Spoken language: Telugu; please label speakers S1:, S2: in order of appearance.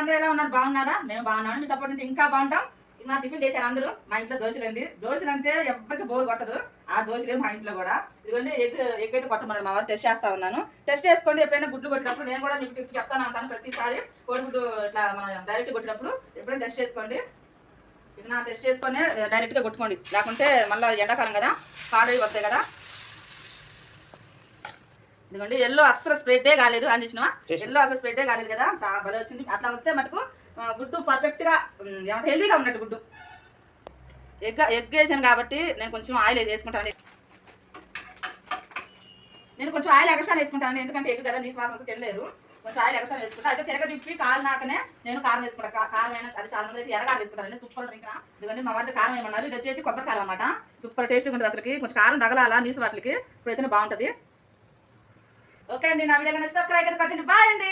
S1: అందరూ ఎలా ఉన్నారు? బాగున్నారా? మేము బాగున్నాము. మీ సపోర్ట్ అంటే ఇంకా బాగుంటాం. నా టిఫిన్ చేశారు అందరూ. మా ఇంట్లో దోశలు అండి. దోశలు అంటే ఎవరికి బోర్ కొట్టదు. ఆ దోశలే మా ఇంట్లో కూడా. ఇదిగోండి ఎగ్ అయితే కొట్టమన్నారు మా వారు. టెస్ట్ చేస్తా ఉన్నాను. టెస్ట్ చేసుకోండి. ఎప్పుడైనా గుడ్లు కొట్టినప్పుడు నేను కూడా మీకు చెప్తాను ఉంటాను ప్రతిసారి. కోడిగుడ్డు ఇట్లా మనం డైరెక్ట్ కొట్టినప్పుడు ఎప్పుడైనా టెస్ట్ చేసుకోండి. ఇది నా టెస్ట్ చేసుకొని డైరెక్ట్గా కొట్టుకోండి. లేకుంటే మళ్ళీ ఎండాకాలం కదా, పాడై వస్తాయి కదా. ఇదిగోండి ఎల్లో అస్సలు స్ప్రెడ్డే కాలేదు అని చూసినా. ఎల్లో అసలు స్ప్రెడ్డే కాలేదు కదా, చాలా భలే వచ్చింది. అట్లా వస్తే మటుకు గుడ్డు పర్ఫెక్ట్గా ఏమంటే హెల్దీగా ఉన్నట్టు గుడ్డు. ఎగ్ వేసాను కాబట్టి నేను కొంచెం ఆయిల్ వేసుకుంటాను. నేను కొంచెం ఆయిల్ ఎక్స్ట్రా వేసుకుంటాను, ఎందుకంటే ఎగ్ కదా నీసు వాసన తెలియలేదు. కొంచెం ఆయిల్ ఎక్స్ట్రా వేసుకుంటా. అయితే తిరగ తిప్పి కాలినాకనే నేను కారం వేసుకుంటాను. కారం అయినా అది చాలా మంది అయితే ఎర్రగా వేసుకుంటాను. సూపర్ ఇంకా ఎందుకంటే మా వారి కారం ఏమన్నారు, ఇది వచ్చేసి కొబ్బరి కారం అనమాట. సూపర్ టేస్ట్గా ఉంటుంది. అసలుకి కొంచెం కారం తగలాలా నీసు వాటికి, ఇప్పుడైతే బాగుంటుంది. ఓకే అండి, నా వీడియో నచ్చితే సబ్స్క్రైబ్ అయితే కొట్టండి. బాయ్ అండి.